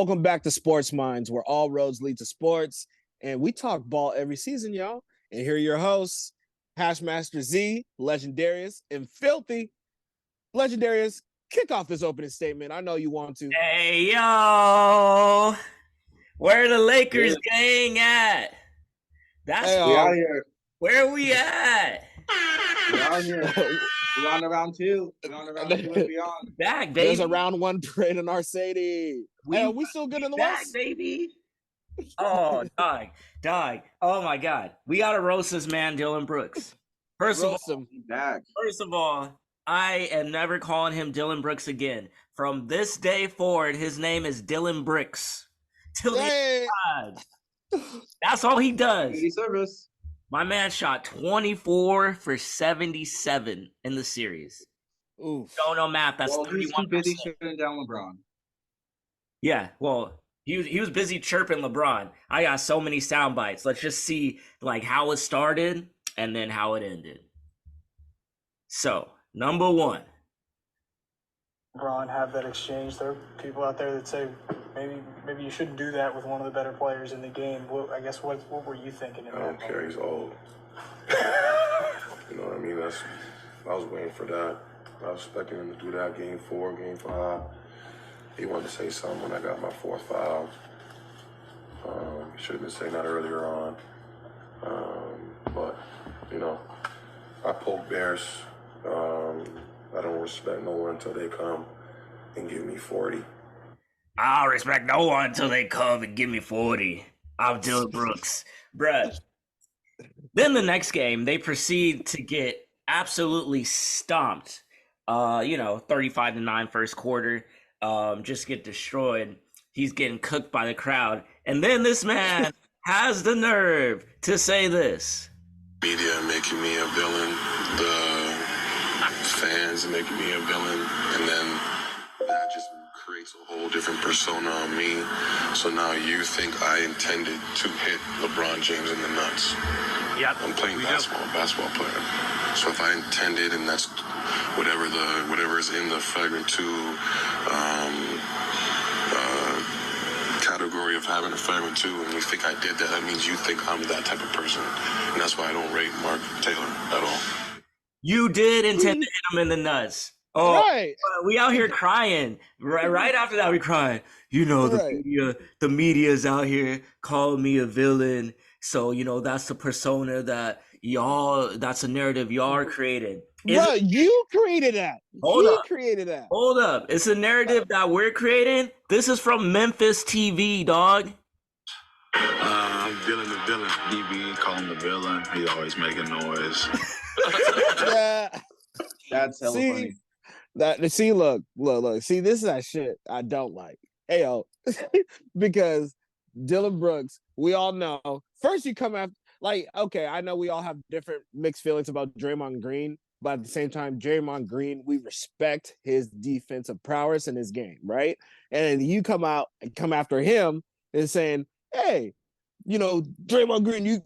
Welcome back to Sports Minds, where all roads lead to sports, and we talk ball every season, y'all. And here are your hosts, Hashmaster Z, Legendarius, and Filthy. Legendarius, kick off this opening statement. I know you want to. Hey, yo! Where the Lakers gang at? We out here. Where are we at? We out here. We're on to round two. We're on to round two and beyond. Back, baby. There's a round one parade in our city. We still good in the back, West? Baby. Oh, dog. Oh, my God. We got to roast this man, Dillon Brooks. First of all, I am never calling him Dillon Brooks again. From this day forward, his name is Dillon Brooks. Till the end. That's all he does. Service. My man shot 24 for 77 in the series. Oof. Don't know math. That's 31%. He's too busy shutting down LeBron. Yeah, well, he was busy chirping LeBron. I got so many sound bites. Let's just see like how it started and then how it ended. So, number one. LeBron have that exchange. There are people out there that say maybe you shouldn't do that with one of the better players in the game. What were you thinking? I don't care. He's old. You know what I mean? I was waiting for that. I was expecting him to do that game 4, game 5. He wanted to say something when I got my 4th foul. He should have been saying that earlier on. But, you know, I poke bears. I don't respect no one until they come and give me 40. I don't respect no one until they come and give me 40. I'm Dillon Brooks. Bruh. Then the next game, they proceed to get absolutely stomped. 35-9 first quarter. Just get destroyed. He's getting cooked by the crowd. And then this man has the nerve to say this. Media making me a villain. The fans making me a villain. And then that just creates a whole different persona on me. So now you think I intended to hit LeBron James in the nuts. Yep. I'm playing basketball player. So if I intended, and that's whatever is in the flagrant 2 category of having a flagrant 2, and you think I did that, that means you think I'm that type of person. And that's why I don't rate Mark Taylor at all. You did intend to hit him in the nuts. Oh, right. We out here crying. Right after that, we crying. You know, the media's out here calling me a villain. So, that's the persona that that's a narrative y'all are creating. Bro, you created that. Created that. Hold up. It's a narrative that we're creating. This is from Memphis TV, dog. I'm Dillon the villain. DB call him the villain. He's always making noise. That's hella funny. Look. See, this is that shit I don't like. Hey, yo. Because Dillon Brooks, we all know. First, you come after, okay, I know we all have different mixed feelings about Draymond Green, but at the same time, Draymond Green, we respect his defensive prowess in his game, right? And you come out and come after him and saying, hey, Draymond Green, you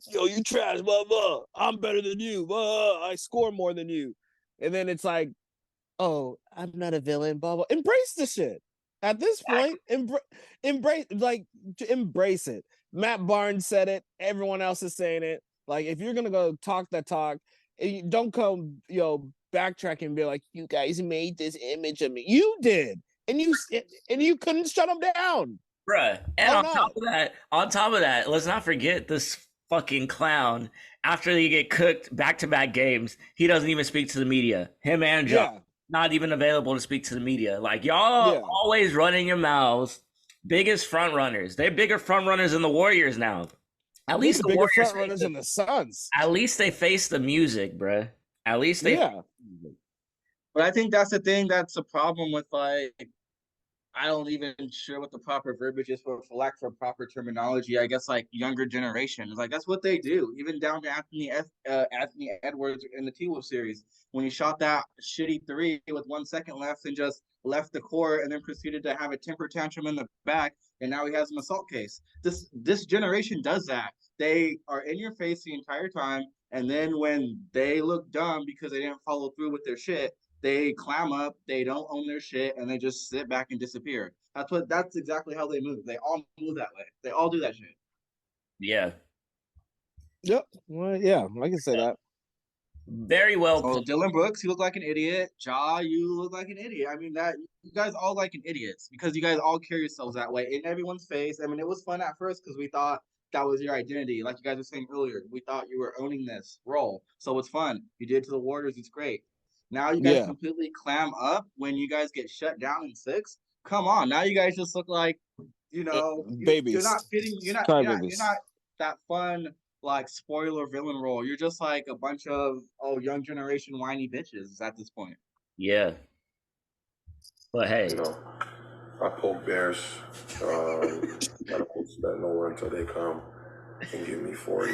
trash, blah, blah. I'm better than you. Blah, I score more than you. And then it's like, oh, I'm not a villain, blah, blah. Embrace the shit. At this point, embrace it. Matt Barnes said it. Everyone else is saying it. Like, if you're going to go talk that talk, don't come, backtrack and be like, you guys made this image of me. You did. And you couldn't shut them down. Bruh. And on top of that, let's not forget this fucking clown. After they get cooked back-to-back games, he doesn't even speak to the media. Him and John. Not even available to speak to the media. Like, y'all always running your mouths. Biggest front runners. They're bigger front runners than the Warriors now. At least the bigger Warriors front runners than the Suns. At least they face the music, bruh. At least they. Yeah. But I think that's the thing. That's a problem with I don't even sure what the proper verbiage is for lack of proper terminology. I guess younger generations, that's what they do. Even down to Anthony Edwards in the T-Wolf series, when he shot that shitty 3 with 1 second left and just left the court and then proceeded to have a temper tantrum in the back, and now he has an assault case. This generation does that. They are in your face the entire time, and then when they look dumb because they didn't follow through with their shit, they clam up, they don't own their shit, and they just sit back and disappear. That's exactly how they move. They all move that way. They all do that shit. Yeah. Yep. Well, yeah, I can say that. Very well Oh, played. Dillon Brooks, you look like an idiot. Ja, you look like an idiot. I mean, that you guys all like an idiots because you guys all carry yourselves that way in everyone's face. I mean, it was fun at first because we thought that was your identity. Like you guys were saying earlier, we thought you were owning this role. So it's fun. You did it to the Warriors. It's great. Now you guys completely clam up when you guys get shut down in 6. Come on. Now you guys just look like, babies. You're not fitting. You're not that fun like spoiler villain role. You're just like a bunch of young generation whiny bitches at this point. Yeah. But hey, I poke bears. I don't expect nowhere until they come and give me 40.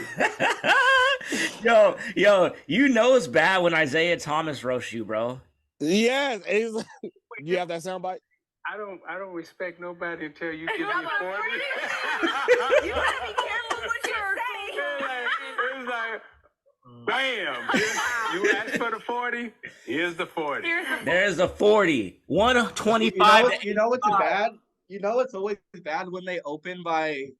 yo, you know it's bad when Isaiah Thomas roasts you, bro. Yes. Do you have that soundbite? I don't respect nobody until you give me 40. You gotta be careful what you're saying. It's like, bam! You asked for the 40. Here's the 40. There's the 40. 125. You know what's bad? You know it's always bad when they open by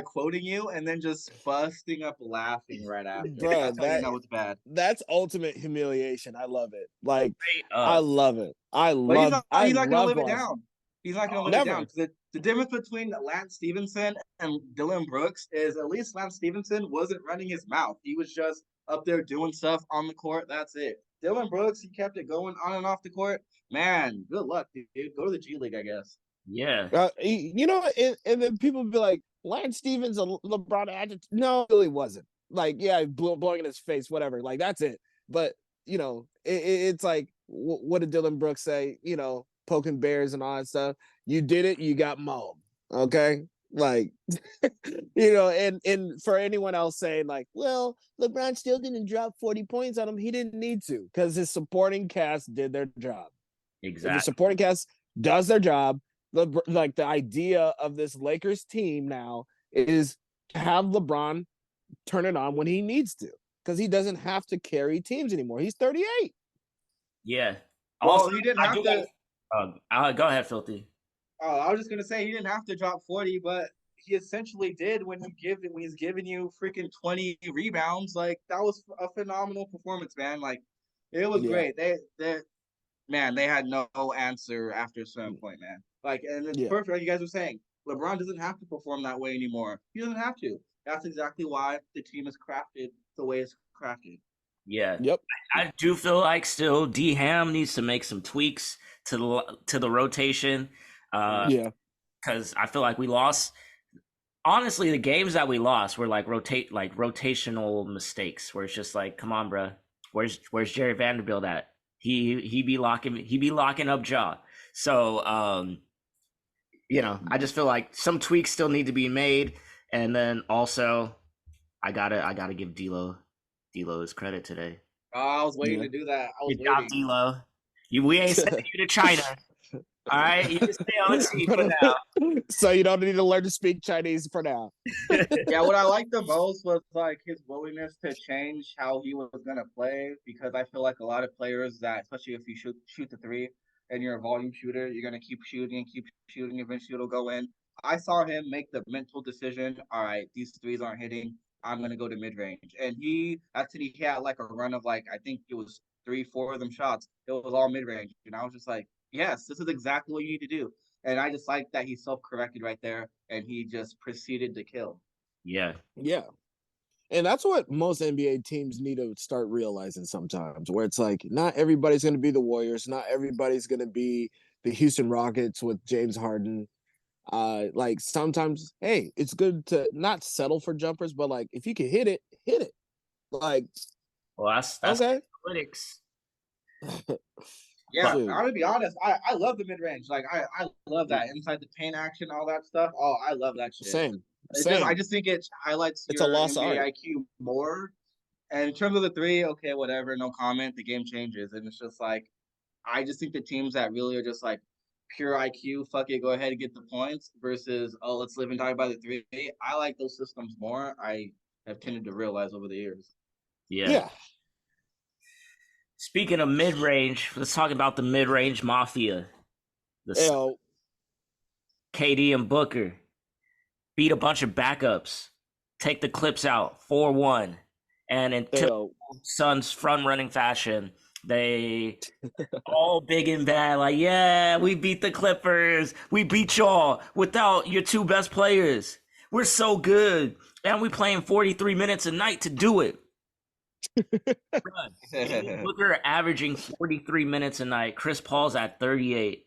quoting you and then just busting up laughing right after. Bro, you know it's bad. That's ultimate humiliation. I love it. Like I love it. He's not gonna live it down. He's not gonna live it down. The difference between Lance Stevenson and Dillon Brooks is at least Lance Stevenson wasn't running his mouth. He was just up there doing stuff on the court. That's it. Dillon Brooks, he kept it going on and off the court. Man, good luck, dude. Go to the G League, I guess. Yeah. And then people be like, Lance Stevens, a LeBron adjective. No, it really wasn't. Like, yeah, blowing in his face, whatever. Like, that's it. But, it's like, what did Dillon Brooks say? Poking bears and all that stuff. You did it, you got mauled. Okay? Like, and for anyone else saying, like, well, LeBron still didn't drop 40 points on him. He didn't need to because his supporting cast did their job. Exactly. If the supporting cast does their job, the idea of this Lakers team now is to have LeBron turn it on when he needs to because he doesn't have to carry teams anymore. He's 38. Yeah. Well, also, he didn't have to. Go ahead, Filthy. Oh, I was just gonna say he didn't have to drop 40, but he essentially did when he's giving you freaking 20 rebounds. Like that was a phenomenal performance, man. Like it was great. They had no answer after a certain point, man. Like, and it's perfect. Like you guys were saying, LeBron doesn't have to perform that way anymore. He doesn't have to. That's exactly why the team is crafted the way it's crafted. Yeah. Yep. I do feel like still D Ham needs to make some tweaks to the rotation. Because I feel like we lost. Honestly, the games that we lost were like rotational mistakes, where it's just like, come on, bro, where's Jerry Vanderbilt at? He be locking up Ja. So I just feel like some tweaks still need to be made, and then also I gotta give D'Lo his credit today. Oh, I was waiting to do that. Good job, D'Lo. We ain't sending you to China. All right, you can stay on the team for now. So you don't need to learn to speak Chinese for now. Yeah, what I liked the most was like his willingness to change how he was gonna play, because I feel like a lot of players that, especially if you shoot the three and you're a volume shooter, you're gonna keep shooting, eventually it'll go in. I saw him make the mental decision, all right, these threes aren't hitting, I'm gonna go to mid range. And he had like a run of like, I think it was 3-4 of them shots. It was all mid range. And I was just like, yes, this is exactly what you need to do. And I just like that he self-corrected right there and he just proceeded to kill. Yeah. Yeah. And that's what most NBA teams need to start realizing sometimes, where it's like, not everybody's going to be the Warriors. Not everybody's going to be the Houston Rockets with James Harden. Like sometimes, hey, it's good to not settle for jumpers, but like if you can hit it, hit it. Like, well, that's okay. Analytics. Yeah, I'm gonna be honest. I love the mid range. Like I love that inside the paint action, all that stuff. Oh, I love that shit. Same. I just think it highlights your NBA IQ more. And in terms of the three, okay, whatever, no comment. The game changes, and it's just like I just think the teams that really are just like pure IQ, fuck it, go ahead and get the points, versus let's live and die by the three. I like those systems more. I have tended to realize over the years. Yeah. Speaking of mid-range, let's talk about the mid-range mafia. KD and Booker beat a bunch of backups, take the Clips out 4-1, and in typical Suns front running fashion, they all big and bad, like, yeah, we beat the Clippers, we beat y'all without your two best players. We're so good, and we playing 43 minutes a night to do it. Booker averaging 43 minutes a night. Chris Paul's at 38.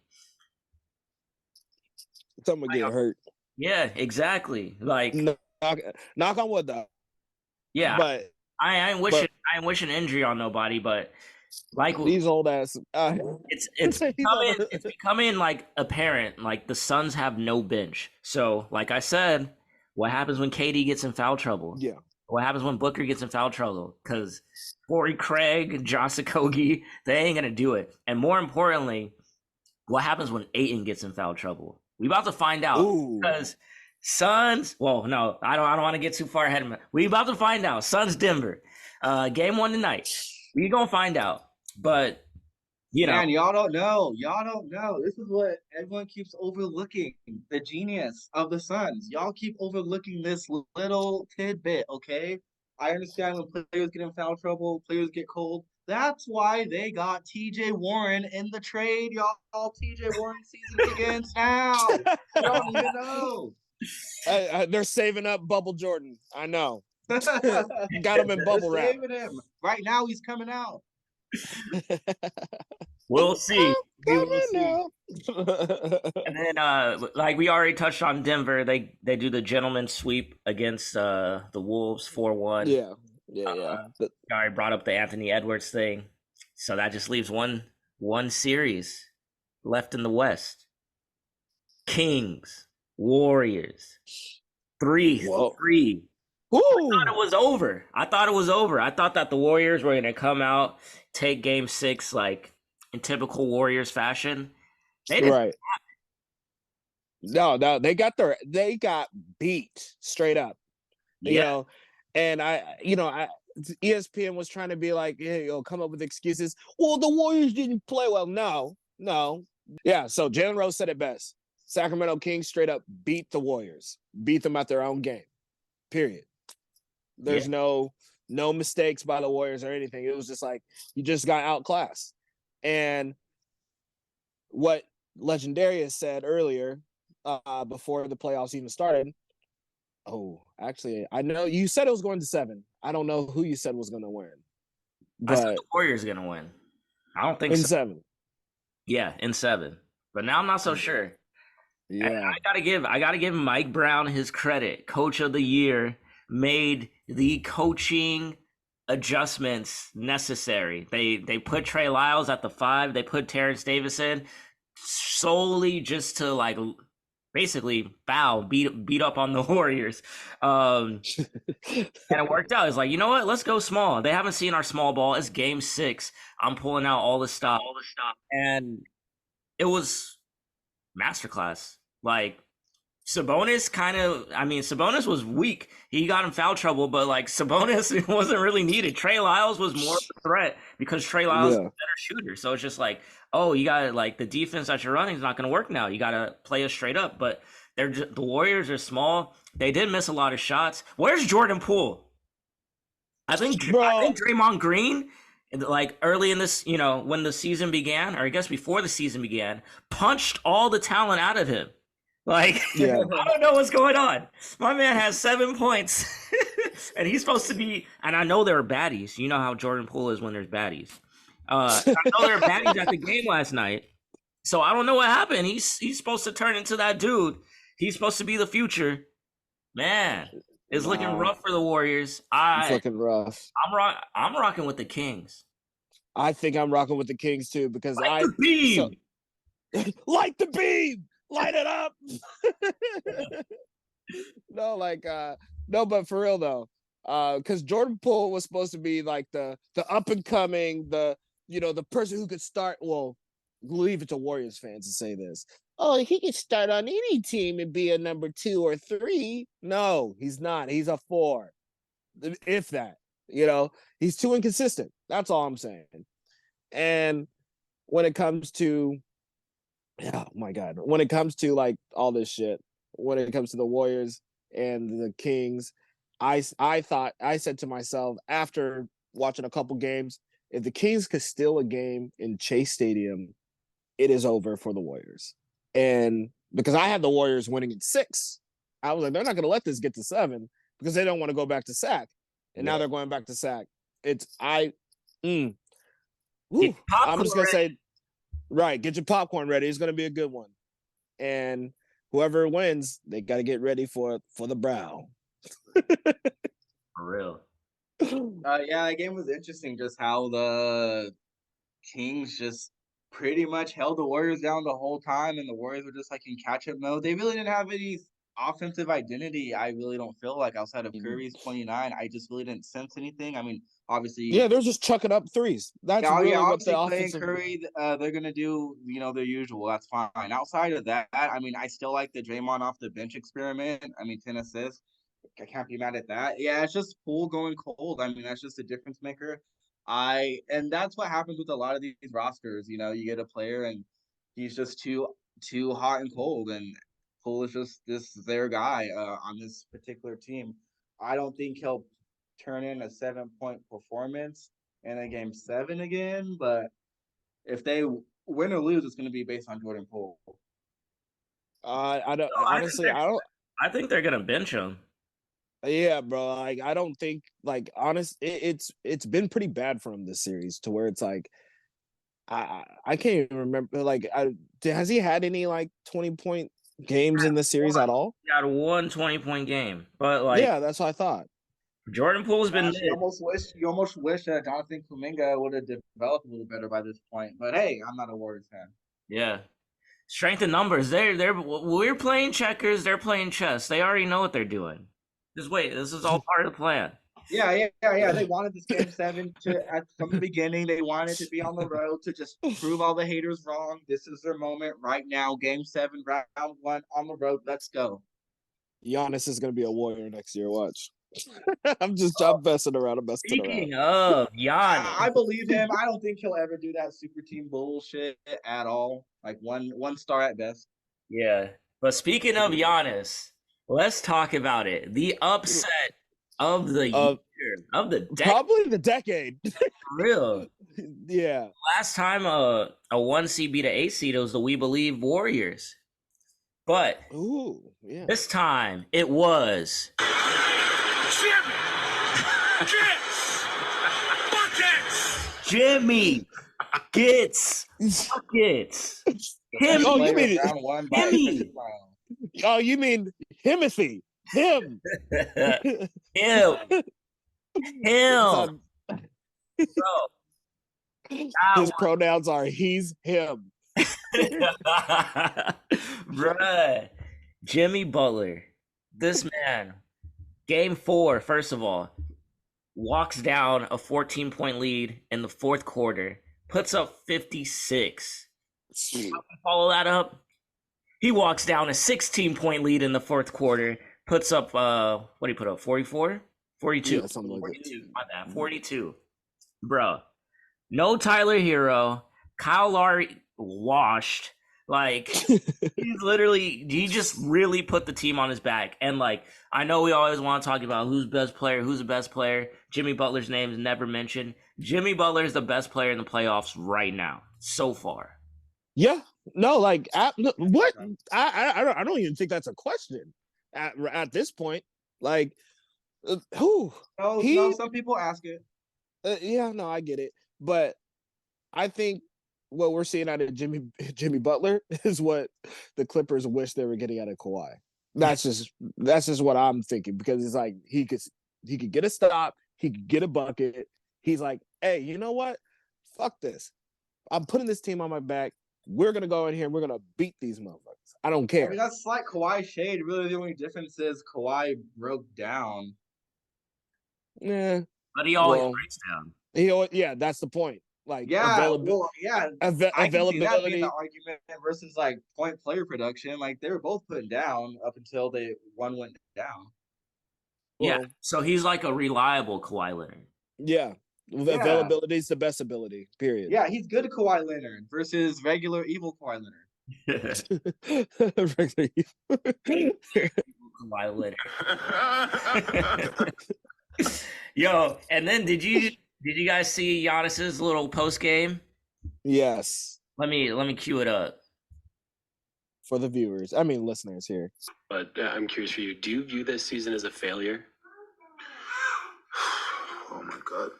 Someone get hurt. Yeah, exactly. Like knock on wood though. Yeah, but I ain't wishing injury on nobody, but like these old ass. It's becoming like apparent. Like the Suns have no bench. So like I said, what happens when KD gets in foul trouble? Yeah. What happens when Booker gets in foul trouble? Because Torrey Craig, Josh Okogie, they ain't gonna do it. And more importantly, what happens when Ayton gets in foul trouble? We about to find out. Because Suns. Well, no, I don't want to get too far ahead of me. We about to find out. Suns Denver, game 1 tonight. We gonna find out. But Man, y'all don't know. Y'all don't know. This is what everyone keeps overlooking. The genius of the Suns. Y'all keep overlooking this little tidbit, okay? I understand when players get in foul trouble, players get cold. That's why they got TJ Warren in the trade, y'all. TJ Warren season begins now. You don't even know. They're saving up Bubble Jordan. I know. Got him in bubble wrap. Saving him. Right now he's coming out. We'll see. We will see. And then, like we already touched on Denver, they do the gentleman sweep against the Wolves 4-1. Yeah. I already brought up the Anthony Edwards thing, so that just leaves one series left in the West. Kings, Warriors, 3-3. I thought it was over. I thought that the Warriors were going to come out, take game 6 like in typical Warriors fashion. They didn't. Right. No, they got beat straight up. Yeah. You know, and ESPN was trying to be like, hey, come up with excuses. Well, the Warriors didn't play well. No. Yeah, so Jalen Rose said it best. Sacramento Kings straight up beat the Warriors. Beat them at their own game. Period. There's no mistakes by the Warriors or anything. It was just like you just got outclassed. And what Legendarius said earlier, before the playoffs even started. Oh, actually, I know you said it was going to 7. I don't know who you said was going to win. But I said the Warriors going to win. I don't think in so. 7. Yeah, in 7. But now I'm not so sure. Yeah, and I gotta give Mike Brown his credit. Coach of the year, made the coaching adjustments necessary. They put Trey Lyles at the 5. They put Terrence Davis in solely just to like basically beat up on the Warriors. And it worked out. It's like, you know what? Let's go small. They haven't seen our small ball. It's game 6. I'm pulling out all the stuff. And it was masterclass. Like Sabonis was weak. He got in foul trouble, but like Sabonis wasn't really needed. Trey Lyles was more of a threat because Trey Lyles is a better shooter. So it's just like, oh, you got like the defense that you're running is not going to work now. You got to play us straight up. But the Warriors are small. They did miss a lot of shots. Where's Jordan Poole? I think Draymond Green, like early in this, when the season began, or I guess before the season began, punched all the talent out of him. Like, I don't know what's going on. My man has 7 points, and he's supposed to be. And I know there are baddies. You know how Jordan Poole is when there's baddies. I know there are baddies at the game last night. So I don't know what happened. He's supposed to turn into that dude. He's supposed to be the future. Man, it's looking rough for the Warriors. It's looking rough. I'm rocking with the Kings. I think I'm rocking with the Kings too because the beam. Light the beam. Light it up. No, but for real though, because Jordan Poole was supposed to be like the up and coming, the person who could start. Well, leave it to Warriors fans to say this. Oh, he could start on any team and be a number 2 or 3. No, he's not. He's a 4, if that. He's too inconsistent. That's all I'm saying. And when it comes to oh my God. When it comes to like all this shit, when it comes to the Warriors and the Kings, I said to myself after watching a couple games, if the Kings could steal a game in Chase Stadium, it is over for the Warriors. And because I had the Warriors winning in 6, I was like, they're not going to let this get to 7 because they don't want to go back to sack. And now they're going back to sack. I'm just going to say, right, get your popcorn ready. It's going to be a good one. And whoever wins, they got to get ready for the brow. For real. Yeah, that game was interesting. Just how the Kings just pretty much held the Warriors down the whole time, and the Warriors were just like in catch-up mode. They really didn't have any offensive identity. I really don't feel like outside of Curry's 29, I just really didn't sense anything. I mean, obviously, they're just chucking up threes. That's really what the offensive. Curry, they're gonna do, their usual. That's fine. Outside of that, I mean, I still like the Draymond off the bench experiment. I mean, 10 assists. I can't be mad at that. Yeah, it's just Poole going cold. I mean, that's just a difference maker. And that's what happens with a lot of these rosters. You get a player and he's just too hot and cold, and Poole is just their guy on this particular team. I don't think he'll turn in a 7-point performance in a game 7 again, but if they win or lose, it's going to be based on Jordan Poole. I don't honestly. I think they're gonna bench him. Yeah, bro. Like I don't think it's been pretty bad for him this series to where it's like I can't even remember. Like, has he had any like 20-point games in the series at all? He had one 20-point game, but like that's what I thought. Jordan Poole's been. You almost wish that Jonathan Kuminga would have developed a little better by this point. But hey, I'm not a Warriors fan. Yeah, strength in numbers. We're playing checkers. They're playing chess. They already know what they're doing. Just wait. This is all part of the plan. Yeah. They wanted this game 7 from the beginning. They wanted to be on the road to just prove all the haters wrong. This is their moment right now. Game 7, round 1 on the road. Let's go. Giannis is going to be a Warrior next year. Watch. I'm messing around. Speaking of Giannis, I believe him. I don't think he'll ever do that super team bullshit at all. Like one star at best. Yeah, but speaking of Giannis, let's talk about it. The upset of the year, of the decade. Probably the decade. For real. Yeah. Last time a 1 seed beat an 8 seed, it was the We Believe Warriors. But this time it was Jimmy gets buckets. You mean Himothy. Him. Him. Bro. His pronouns are he's him. Bruh. Jimmy Butler. This man. Game 4, first of all, walks down a 14-point lead in the fourth quarter. Puts up 56. Follow that up. He walks down a 16-point lead in the fourth quarter. Puts up, what did he put up? 44? 42. Yeah, something like 42. My bad. 42. Bro. No Tyler Hero. Kyle Lowry washed. Like, he just really put the team on his back. And, like, I know we always want to talk about who's the best player. Jimmy Butler's name is never mentioned. Jimmy Butler is the best player in the playoffs right now, so far. Yeah. No, like, what? I don't even think that's a question at this point. Like, who? No, some people ask it. Yeah, no, I get it. But I think what we're seeing out of Jimmy Butler is what the Clippers wish they were getting out of Kawhi. That's just what I'm thinking, because it's like he could get a stop, he could get a bucket. He's like, hey, you know what? Fuck this. I'm putting this team on my back. We're gonna go in here and we're gonna beat these motherfuckers. I don't care. I mean, that's like Kawhi shade. Really, the only difference is Kawhi broke down. Yeah, but he always breaks down. Yeah, that's the point. Like, availability. Availability. The argument versus like point player production. Like, they were both putting down up until one went down. Yeah, so he's like a reliable Kawhi Leonard. Yeah. Availability is the best ability, period. Yeah, he's good at Kawhi Leonard versus regular evil Kawhi Leonard. Yo, and then did you guys see Giannis's little post game? Yes. Let me cue it up for the viewers. I mean, listeners here. But I'm curious for you. Do you view this season as a failure? Oh my God.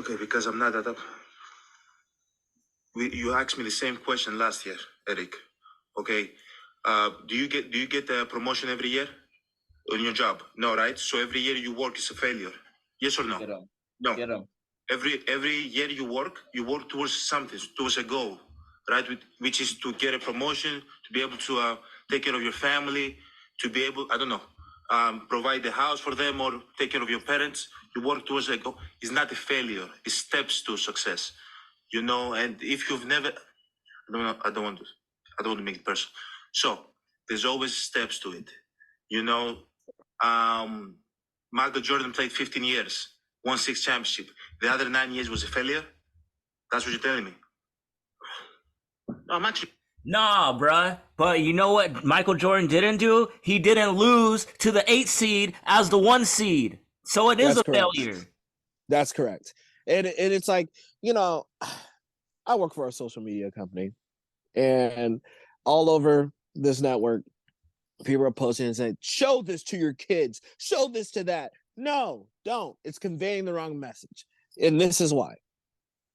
Okay, because I'm not that. You asked me the same question last year, Eric. Okay. Do you get the promotion every year on your job? No, right? So every year you work is a failure. Yes or no? Get 'em. No. Get 'em. Every year you work towards something, towards a goal, right? Which is to get a promotion, to be able to take care of your family, to be able, I don't know, provide the house for them or take care of your parents. You work towards a goal. It's not a failure. It's steps to success, you know. And if you've never, I don't want to make it personal. So there's always steps to it, you know. Michael Jordan played 15 years, won 6 championships. The other 9 years was a failure? That's what you're telling me? No, I'm actually... Nah, bruh. But you know what Michael Jordan didn't do? He didn't lose to the 8th seed as the 1 seed. So it is a failure. That's correct. And it's like, you know, I work for a social media company. And all over this network, people are posting and saying, show this to your kids. Show this to that. No, don't. It's conveying the wrong message. And this is why.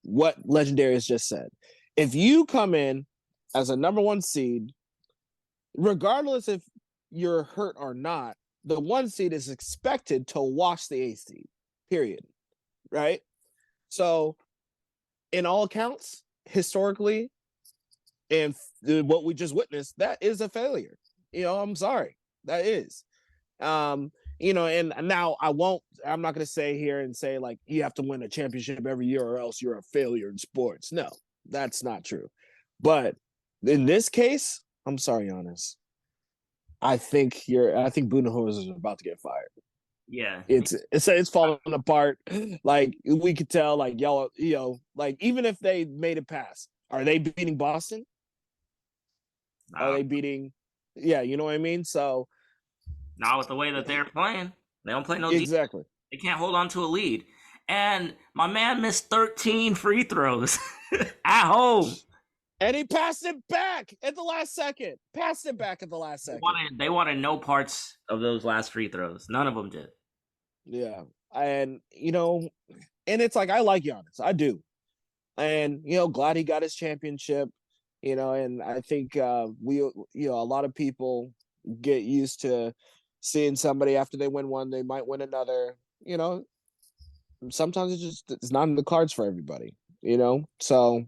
What Legendary has just said. If you come in as a number 1 seed, regardless if you're hurt or not, the 1 seed is expected to wash the 8th seed, period. Right? So, in all accounts, historically, and what we just witnessed, that is a failure. You know, I'm sorry. That is. You know, and now I'm not going to say here and say like you have to win a championship every year or else you're a failure in sports. No, that's not true. But in this case, I'm sorry, Giannis. I think Budenholzer is about to get fired. Yeah. It's falling apart. Like we could tell, like y'all, you know, like even if they made it past, are they beating Boston? Are they beating? Yeah, you know what I mean. So, not with the way that they're playing. They don't play no exactly. Defense. They can't hold on to a lead. And my man missed 13 free throws at home. And he passed it back at the last second. They wanted no parts of those last free throws. None of them did. Yeah. And, you know, and it's like, I like Giannis. I do. And, you know, glad he got his championship, you know, and I think a lot of people get used to seeing somebody after they win one, they might win another, you know. Sometimes it's not in the cards for everybody, you know. So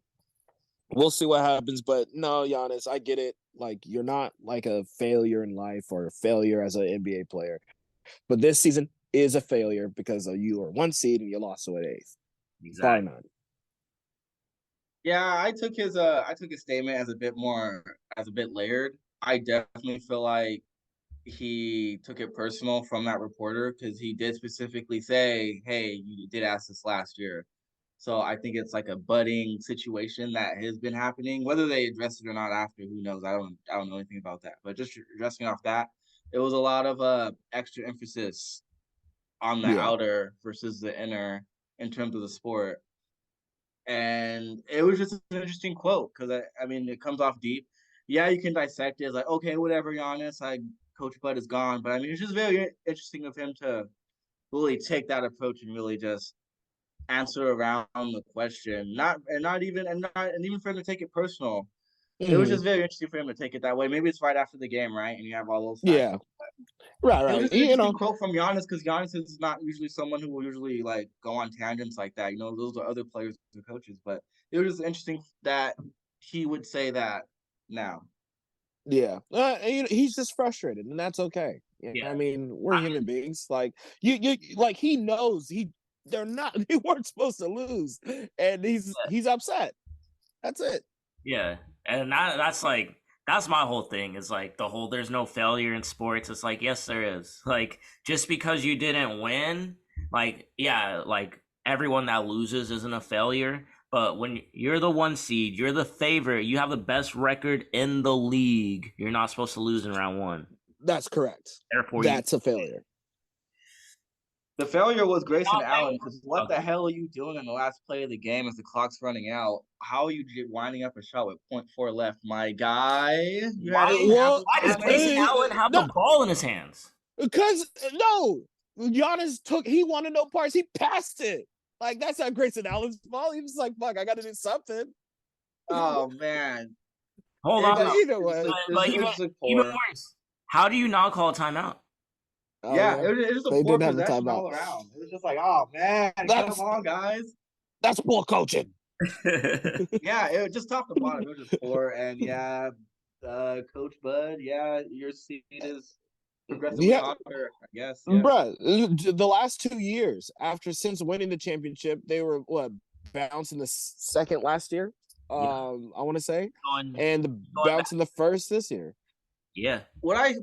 we'll see what happens. But no, Giannis, I get it. Like, you're not like a failure in life or a failure as an NBA player. But this season is a failure because you were 1 seed and you lost to an 8th. Exactly. None. Yeah, I took his statement as a bit layered. I definitely feel like he took it personal from that reporter because he did specifically say, "Hey, you did ask this last year." So I think it's like a budding situation that has been happening. Whether they address it or not after, who knows? I don't know anything about that. But just addressing off that, it was a lot of extra emphasis on the outer versus the inner in terms of the sport. And it was just an interesting quote because I mean it comes off deep. Yeah, you can dissect it. It's like, okay, whatever, Giannis. Coach Bud is gone, but I mean it's just very interesting of him to really take that approach and really just answer around the question. Not even for him to take it personal. Mm-hmm. It was just very interesting for him to take it that way. Maybe it's right after the game, right? And you have all those factors. Yeah. Right. It was just an interesting quote from Giannis because Giannis is not usually someone who will usually like go on tangents like that. You know, those are other players and coaches, but it was just interesting that he would say that now. Yeah, he's just frustrated, and that's okay. Yeah. I mean, we're human beings. Like you like he knows they weren't supposed to lose, and he's upset. That's it. Yeah, and that's my whole thing is like there's no failure in sports. It's like, yes, there is. Like, just because you didn't win, like, yeah, like everyone that loses isn't a failure, But when you're the 1 seed, you're the favorite, you have the best record in the league, you're not supposed to lose in round 1. That's correct. Therefore, that's a failure. The failure was Grayson Allen, because what the hell are you doing in the last play of the game as the clock's running out? How are you winding up a shot with 0.4 left? My guy. Why does Grayson Allen have the ball in his hands? Because, Giannis he wanted no parts. He passed it. Like, that's not Grayson Allen's fault. He was like, fuck, I got to do something. Oh, man. Hold on. Either way. Even worse, how do you not call a timeout? It was a poor possession all around. It was just like, oh, man, come on, guys. That's poor coaching. It was just top to bottom. It was just poor. And, Coach Bud, your seat is progressively hotter, I guess. Yeah. Bruh, the last 2 years, since winning the championship, they were, bounced in the second last year, I want to say, and the bounce in the first this year. Yeah. My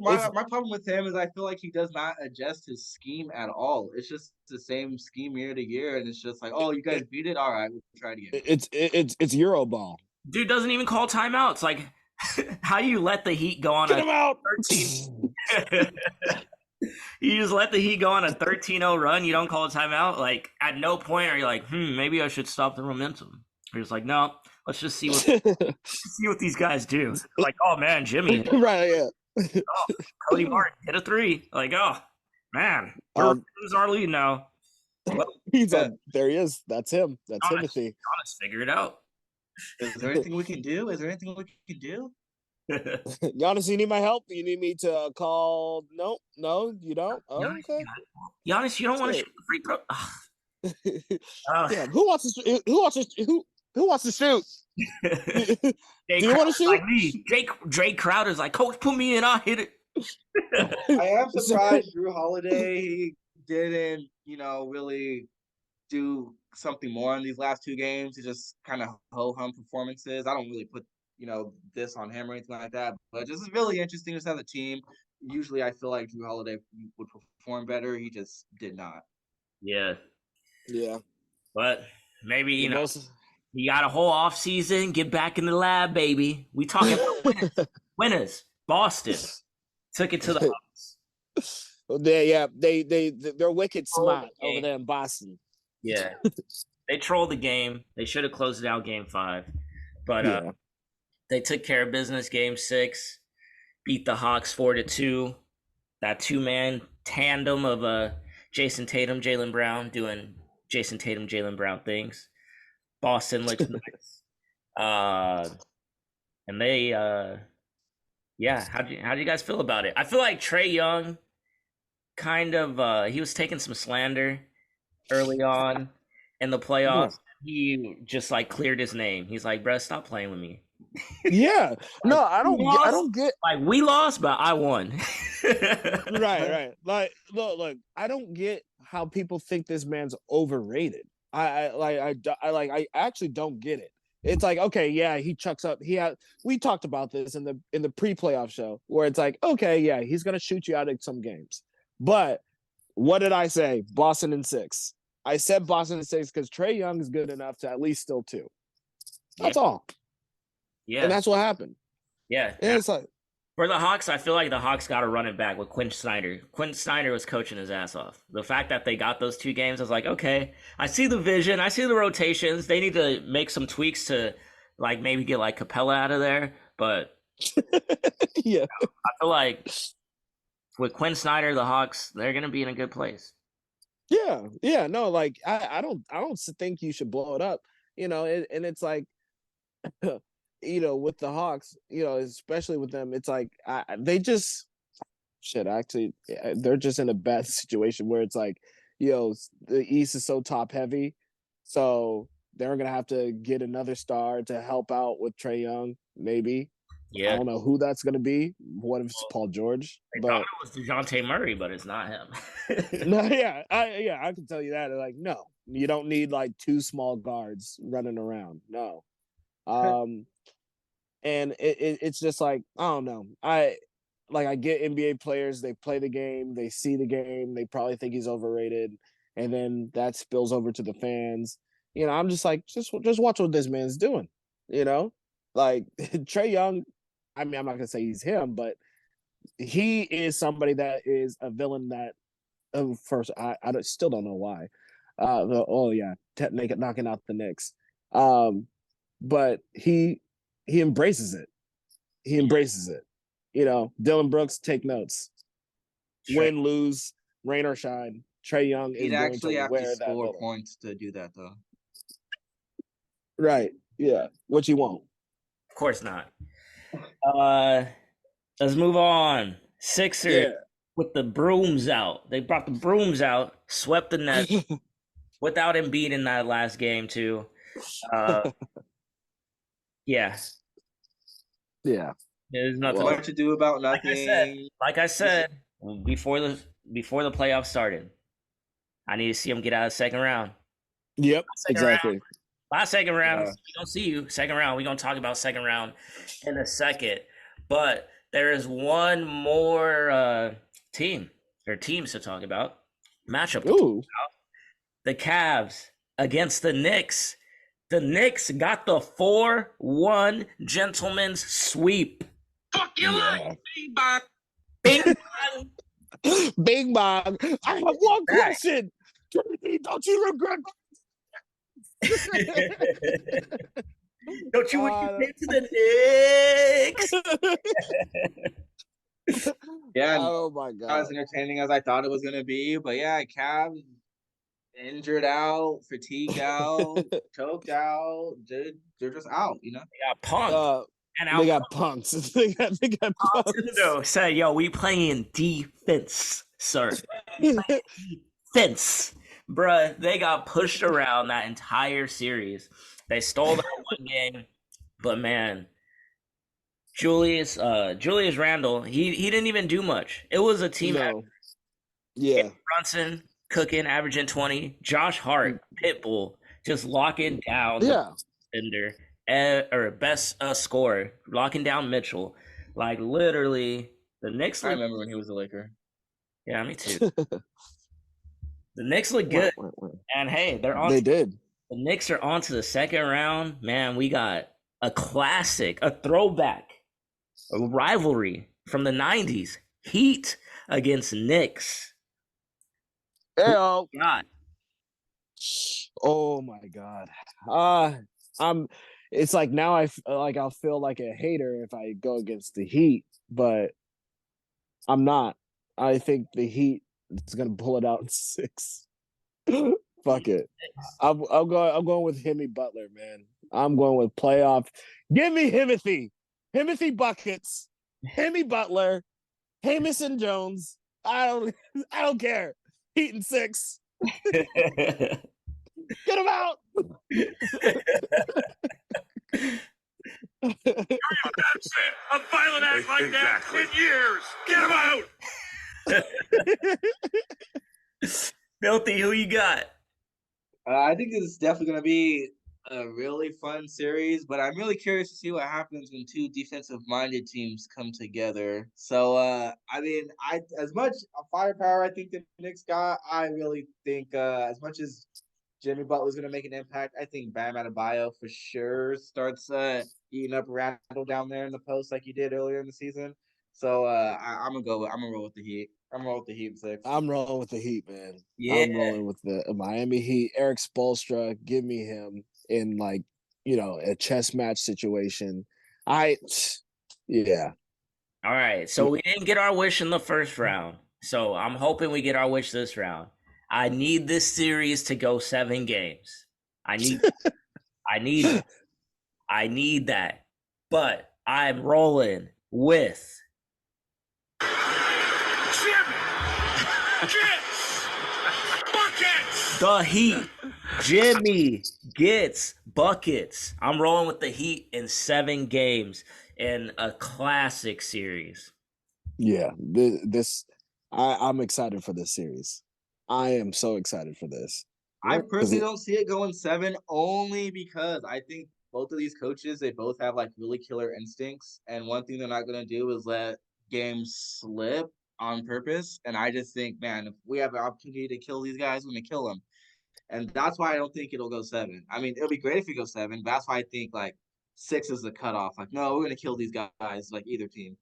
problem with him is I feel like he does not adjust his scheme at all. It's just the same scheme year to year, and it's just like, oh, you guys beat it? All right, we'll try it again. It's Euro ball. Dude doesn't even call timeouts. Like, how do you let the Heat go on Get him out! 13? You just let the Heat go on a 13-0 run. You don't call a timeout. Like, at no point are you like, maybe I should stop the momentum. You're just like, no. Let's just see what these guys do. Like, oh man, Jimmy, right? Yeah. Cody Martin hit a 3. Like, oh man, who's our lead now? Well, there he is. That's him. That's Timothy. Giannis, figure it out. Is there anything we can do? Giannis, you need my help? You need me to call? No, you don't. Oh, okay. Giannis, you don't want to shoot the free throw. Damn, who wants to shoot? Do you want to shoot? Like me. Drake Crowder's like, Coach, put me in, I'll hit it. I am surprised Drew Holiday didn't, really do something more in these last 2 games. He just kind of ho-hum performances. I don't really put, this on him or anything like that. But this is really interesting just as a team. Usually I feel like Drew Holiday would perform better. He just did not. Yeah. Yeah. But maybe, you got a whole off season. Get back in the lab, baby. We talking about winners. Boston took it to the Hawks. They're wicked smart over there in Boston. Yeah, they trolled the game. They should have closed it out game 5, but they took care of business game 6. Beat the Hawks 4-2. That 2-man tandem of Jason Tatum, Jaylen Brown doing Jason Tatum, Jaylen Brown things. Boston looks nice. And they, how do you guys feel about it? I feel like Trae Young kind of, he was taking some slander early on in the playoffs. He just cleared his name. He's like, bro, stop playing with me. Yeah. No, I don't get. Like, we lost, but I won. Right. Like, look, I don't get how people think this man's overrated. I actually don't get it. It's like, okay, yeah, he chucks up. We talked about this in the pre-playoff show where it's like, okay, yeah, he's gonna shoot you out of some games. But what did I say? Boston in 6. I said Boston in 6 because Trae Young is good enough to at least steal 2. That's all. Yeah, and that's what happened. Yeah, and it's like for the Hawks, I feel like the Hawks got to run it back with Quinn Snyder. Quinn Snyder was coaching his ass off. The fact that they got those 2 games, I was like, okay, I see the vision. I see the rotations. They need to make some tweaks to, maybe get, Capella out of there. But, yeah, I feel like with Quinn Snyder, the Hawks, they're going to be in a good place. Yeah. No, I don't think you should blow it up, and it's like, with the Hawks, especially with them, it's like they just actually they're just in a bad situation where it's like, the East is so top heavy, so they're gonna have to get another star to help out with Trae Young, maybe. Yeah, I don't know who that's gonna be. What if it's Paul George? But thought it was DeJounte Murray, but it's not him. No, I can tell you that. Like, no, you don't need 2 small guards running around. No. And it's just like, I don't know. I get NBA players, they play the game, they see the game, they probably think he's overrated, and then that spills over to the fans. I'm just like, just watch what this man's doing. Like Trae Young. I mean, I'm not gonna say he's him, but he is somebody that is a villain that first I still don't know why. Knocking out the Knicks. But he embraces it. He embraces it. Dillon Brooks, take notes. Win, lose, rain or shine. Trae Young is going to wear that score points to do that though. Right. Yeah. What you want? Of course not. Let's move on. Sixers with the brooms out. They brought the brooms out, swept the Nets without Embiid in that last game too. Yeah. Yeah. There's nothing much to do about nothing. Like I said, before the playoffs started, I need to see them get out of the second round. Yep, exactly. Last second round, we don't see you. Second round, we're gonna talk about second round in a second. But there is one more teams to talk about. Matchup. The Cavs against the Knicks. The Knicks got the 4-1 gentleman's sweep. Fuck you, Bing Bong. Bing Bong. Bing Bong. I have one question. Don't you regret? Don't you want to get to the Knicks? Yeah. Oh my god. Not as entertaining as I thought it was gonna be, but yeah, Cavs injured out, fatigued out, choked out. They're just out, They got punked. They got punks. they got punks. Say, yo, we playing defense, sir. Defense. Bruh, they got pushed around that entire series. They stole that one game, but man, Julius Randle, he didn't even do much. It was a team effort. Yeah. Brunson cooking, averaging 20. Josh Hart, Pitbull, just locking down the defender or best scorer, locking down Mitchell. Like literally, the Knicks. I remember when he was a Laker. Yeah, me too. The Knicks look good, and hey, They did. The Knicks are on to the second round. Man, we got a classic, a throwback, a rivalry from the 90s. Heat against Knicks. Oh my god. It's like now I'll feel like a hater if I go against the Heat, but I'm not. I think the Heat is gonna pull it out in 6. Fuck it. I'm going with Himmy Butler, man. I'm going with playoff. Give me Himothy buckets. Himmy Butler, Jamison Jones. I don't care. Heat in 6. Get him out. That's it. A violent act like that in years. Get him out. Filthy, who you got? I think this is definitely going to be a really fun series, but I'm really curious to see what happens when two defensive-minded teams come together. So, as much firepower I think the Knicks got, I really think as much as Jimmy Butler's going to make an impact, I think Bam Adebayo for sure starts eating up Randle down there in the post like he did earlier in the season. So I'm gonna roll with the Heat. I'm gonna roll with the Heat 6. I'm rolling with the Heat, man. Yeah. I'm rolling with the Miami Heat. Eric Spoelstra, give me him in a chess match situation. Yeah. All right. So we didn't get our wish in the first round. So I'm hoping we get our wish this round. I need this series to go 7 games. I need that. But I'm rolling with the Heat. Jimmy gets buckets. I'm rolling with the Heat in 7 games in a classic series. Yeah, I'm excited for this series. I am so excited for this. I personally don't see it going 7 only because I think both of these coaches, they both have like really killer instincts. And one thing they're not going to do is let games slip on purpose. And I just think, man, if we have an opportunity to kill these guys, we're going to kill them. And that's why I don't think it'll go 7. I mean, it'll be great if it goes 7, but that's why I think like 6 is the cutoff. Like, no, we're gonna kill these guys, like either team.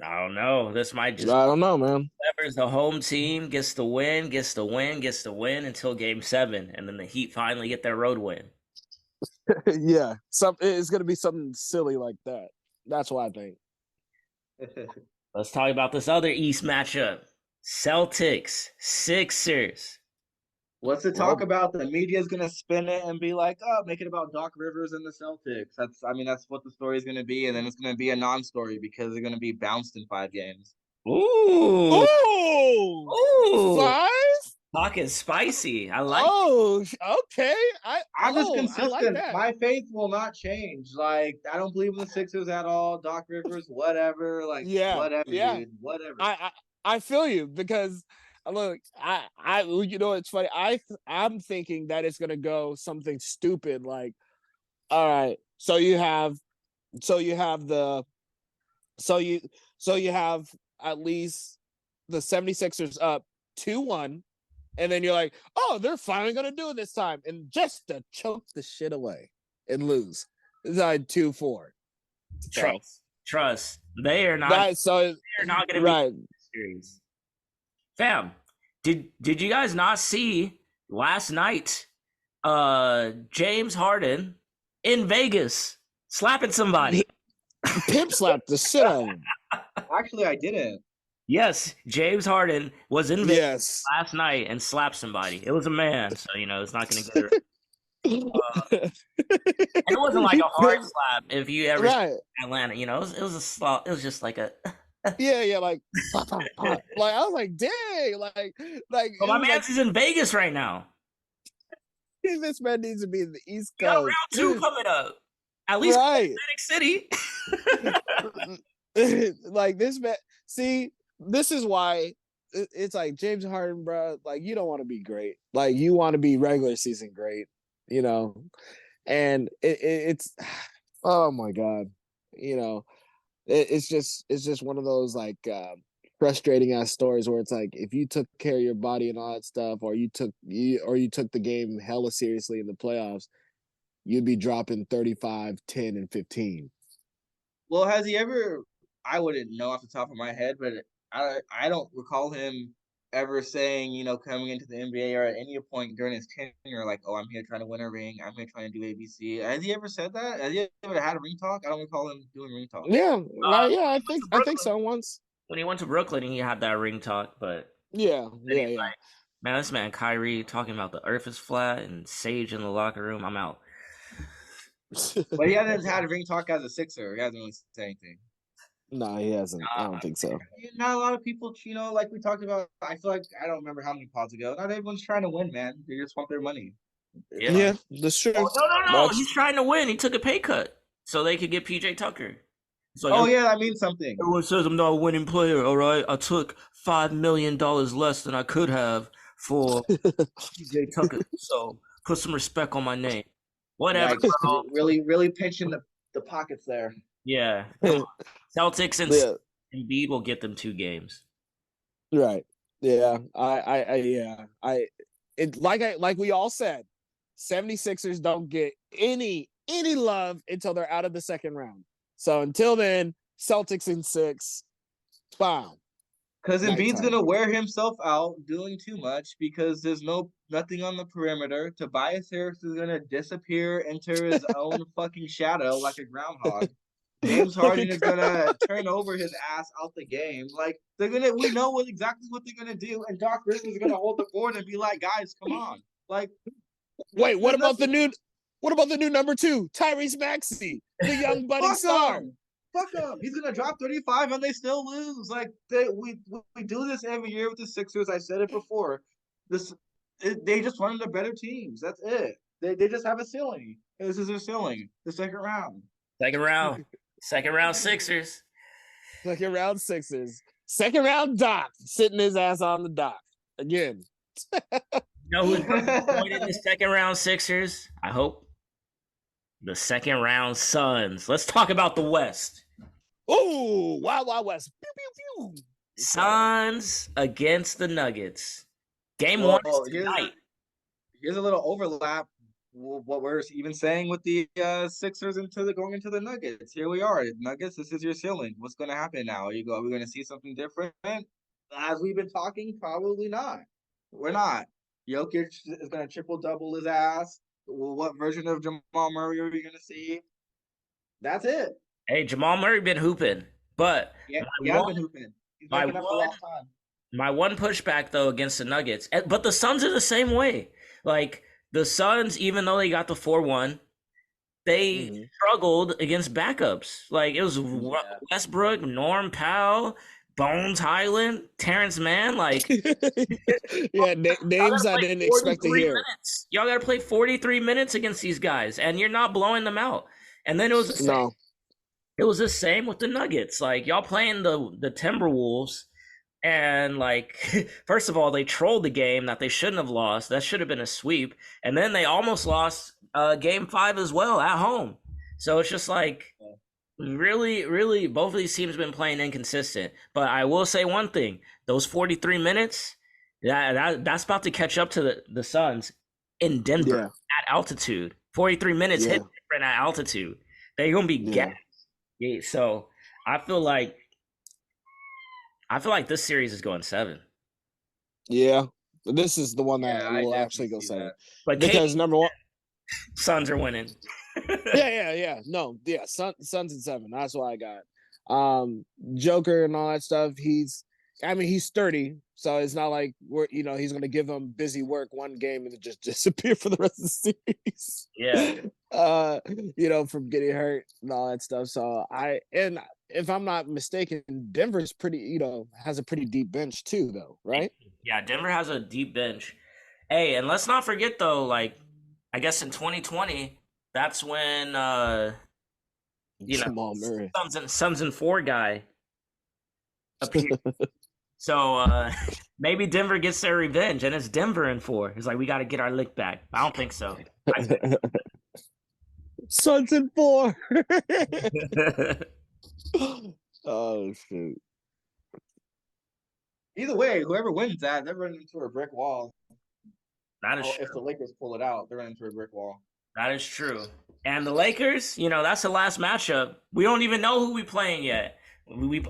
I don't know. This might just I don't know, man. whoever's the home team gets the win until game 7, and then the Heat finally get their road win. Yeah. It's gonna be something silly like that. That's what I think. Let's talk about this other East matchup. Celtics, Sixers. What's the talk about? The media's gonna spin it and be like, "Oh, make it about Doc Rivers and the Celtics." That's what the story is gonna be, and then it's gonna be a non-story because they're gonna be bounced in 5 games. Ooh, ooh, 5? Talking spicy. I like. Oh, okay. I'm just consistent. I like that. My faith will not change. Like, I don't believe in the Sixers at all. Doc Rivers, whatever. Like, whatever, dude. Whatever. I feel you because look, you know, it's funny. I'm thinking that it's gonna go something stupid like, all right, so you have at least the 76ers up 2-1, and then you're like, oh, they're finally gonna do it this time, and just to choke the shit away and lose. It's like 2-4. Trust. They are not. They're not going to be in the series. Fam, did you guys not see last night? James Harden in Vegas slapping somebody. Pimp slapped the shit out of him. Actually, I didn't. Yes, James Harden was in Vegas last night and slapped somebody. It was a man, so you know it's not going to get it. And it wasn't like a hard slap. If you ever see Atlanta, you know, it was a slap. It was just like a yeah, like pop, pop, pop. Like I was like, dang, like. Well, my man's is in Vegas right now. This man needs to be in the East Coast. Round 2 coming up. At least Atlantic City. Like this man. See, this is why it's like James Harden, bro. Like you don't want to be great. Like you want to be regular season great. You know, and it's oh my god, you know, it's just one of those like frustrating ass stories where it's like if you took care of your body and all that stuff, or you took the game hella seriously in the playoffs, you'd be dropping 35, 10, and 15. Well, has he ever? I wouldn't know off the top of my head, but I don't recall him ever saying, you know, coming into the NBA or at any point during his tenure, like, oh, I'm here trying to win a ring. I'm here trying to do ABC. Has he ever said that? Has he ever had a ring talk? I don't recall him doing ring talk. Yeah, I think so once. When he went to Brooklyn, he had that ring talk, but yeah. Like, man, this man Kyrie talking about the earth is flat and Sage in the locker room. I'm out. But he hasn't had a ring talk as a Sixer. He hasn't really said anything. No, he hasn't. I don't think so. Not a lot of people, you know, like we talked about. I feel like I don't remember how many pods ago. Not everyone's trying to win, man. They just want their money. Yeah, that's true. Oh, no. He's trying to win. He took a pay cut so they could get PJ Tucker. Like, oh yeah, that means something. Everyone says I'm not a winning player. All right, I took $5 million less than I could have for PJ Tucker. So put some respect on my name. Whatever. Like, really pinching the pockets there. Yeah. Celtics and Embiid will get them 2 games. Right. Yeah. Like we all said, 76ers don't get any love until they're out of the second round. So until then, Celtics in 6. Wow. Because Embiid's gonna wear himself out doing too much because there's nothing on the perimeter. Tobias Harris is gonna disappear into his own fucking shadow like a groundhog. James Harden is gonna turn over his ass out the game. Like we know exactly what they're gonna do, and Doc Rivers is gonna hold the board and be like, "Guys, come on!" Like, wait, what about the new number 2, Tyrese Maxey, the young budding star? Fuck him. He's gonna drop 35 and they still lose. Like we do this every year with the Sixers. I said it before. They just run into better teams. That's it. They just have a ceiling. This is their ceiling. The second round. Second round Sixers. Second round Sixers. Second round Doc sitting his ass on the dock again. You know who's going in the second round Sixers? I hope. The second round Suns. Let's talk about the West. Oh, Wild Wild West. Pew, pew, pew. Suns against the Nuggets. Game 1 is tonight. here's a little overlap. What we're even saying with the Sixers going into the Nuggets. Here we are, Nuggets. This is your ceiling. What's going to happen now? Are we going to see something different? As we've been talking, probably not. We're not. Jokic is going to triple double his ass. Well, what version of Jamal Murray are we going to see? That's it. Hey, Jamal Murray been hooping, but yeah, been hooping. He's making up for lost time. My one pushback though against the Nuggets, but the Suns are the same way. Like the Suns, even though they got the 4-1, they struggled against backups. Like it was Westbrook, Norm Powell, Bones Highland, Terrence Mann. Like names I didn't expect to hear. Minutes. Y'all got to play 43 minutes against these guys, and you're not blowing them out. And then it was the same. It was the same with the Nuggets. Like y'all playing the Timberwolves. And like, first of all, they trolled the game that they shouldn't have lost. That should have been a sweep. And then they almost lost game 5 as well at home. So it's just like, really, really, both of these teams have been playing inconsistent. But I will say one thing: those 43 minutes, that's about to catch up to the Suns in Denver at altitude. 43 minutes hit different at altitude. They're gonna be gassed. Yeah. So I feel like this series is going 7. Yeah, but this is the one that will actually go 7. But because number one, Suns are winning. yeah. No, Suns in 7. That's what I got. Joker and all that stuff. He's 30, so it's not like he's gonna give them busy work one game and just disappear for the rest of the series. Yeah. From getting hurt and all that stuff. So if I'm not mistaken, Denver's has a pretty deep bench too, though, right? Yeah, Denver has a deep bench. Hey, and let's not forget though, like I guess in 2020, that's when Jamal Murray, Suns and 4 guy appeared. So maybe Denver gets their revenge, and it's Denver in 4. It's like we got to get our lick back. I don't think so. Suns in 4. Oh shoot! Either way, whoever wins that, they're running into a brick wall. That is true. If the Lakers pull it out, they're running into a brick wall. That is true. And the Lakers, that's the last matchup. We don't even know who we playing yet.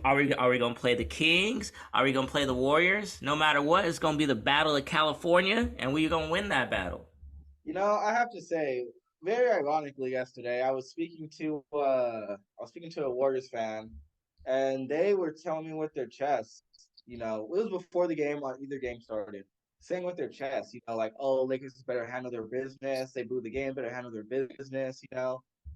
Are we gonna play the Kings? Are we gonna play the Warriors? No matter what, it's gonna be the Battle of California, and we're gonna win that battle. I have to say, very ironically, yesterday I was speaking to a Warriors fan, and they were telling me with their chest, it was before the game or either game started, saying with their chest, like, oh, Lakers better handle their business. They blew the game, better handle their business.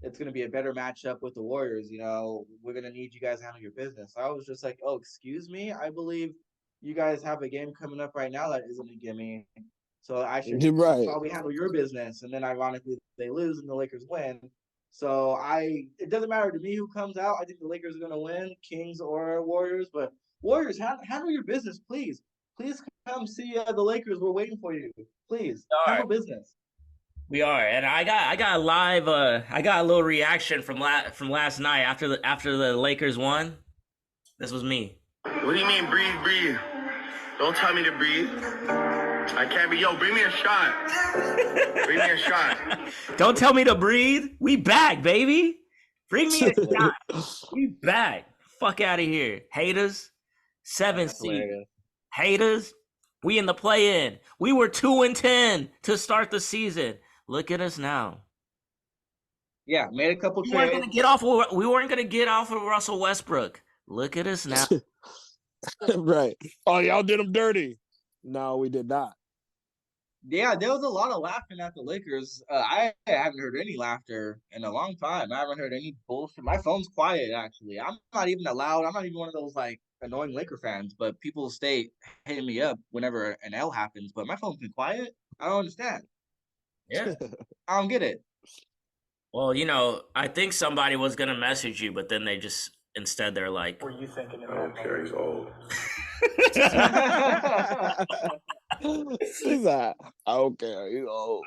It's going to be a better matchup with the Warriors. We're going to need you guys to handle your business. I was just like, oh, excuse me. I believe you guys have a game coming up right now that isn't a gimme. So I should probably handle your business. And then ironically, they lose and the Lakers win. So it doesn't matter to me who comes out. I think the Lakers are going to win, Kings or Warriors. But Warriors, handle your business, please. Please come see the Lakers. We're waiting for you. Please handle business. We are, and I got a live. I got a little reaction from last night after the Lakers won. This was me. What do you mean breathe? Don't tell me to breathe. I can't be. Yo, bring me a shot. Bring me a shot. Don't tell me to breathe. We back, baby. Bring me a shot. We back. Fuck out of here, haters. 7 seed haters. We in the play-in. We were 2-10 to start the season. Look at us now. Yeah, made a couple trades. We weren't gonna get off of Russell Westbrook. Look at us now. Right. Oh, y'all did them dirty. No, we did not. Yeah, there was a lot of laughing at the Lakers. I haven't heard any laughter in a long time. I haven't heard any bullshit. My phone's quiet, actually. I'm not even allowed. I'm not even one of those, annoying Laker fans, but people stay hitting me up whenever an L happens. But my phone's been quiet. I don't understand. Yeah. I don't get it. Well, I think somebody was going to message you, but then instead they're like, were you thinking of I don't care, he's old. He's like, I don't care, he's old.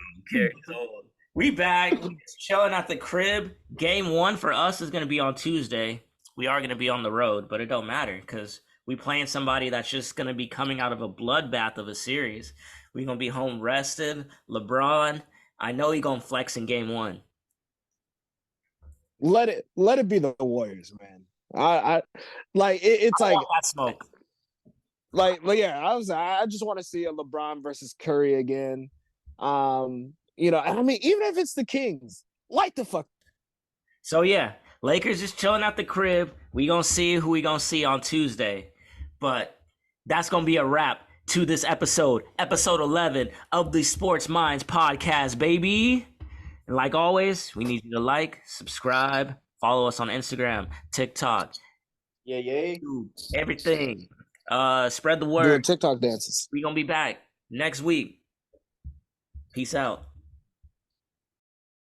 We back. We chilling at the crib. Game 1 for us is going to be on Tuesday. We are going to be on the road, but it don't matter because we playing somebody that's just going to be coming out of a bloodbath of a series. We're gonna be home rested. LeBron, I know he gonna flex in game 1. Let it be the Warriors, man. I like it's I like want that smoke. Yeah, I just want to see a LeBron versus Curry again. I mean, even if it's the Kings, light the fuck. So yeah, Lakers just chilling at the crib. We gonna see who we gonna see on Tuesday. But that's gonna be a wrap to this episode 11 of the Sports Minds podcast, baby. And like always, we need you to like, subscribe, follow us on Instagram, TikTok, YouTube, everything. Spread the word. Doing TikTok dances. We gonna be back next week. Peace out.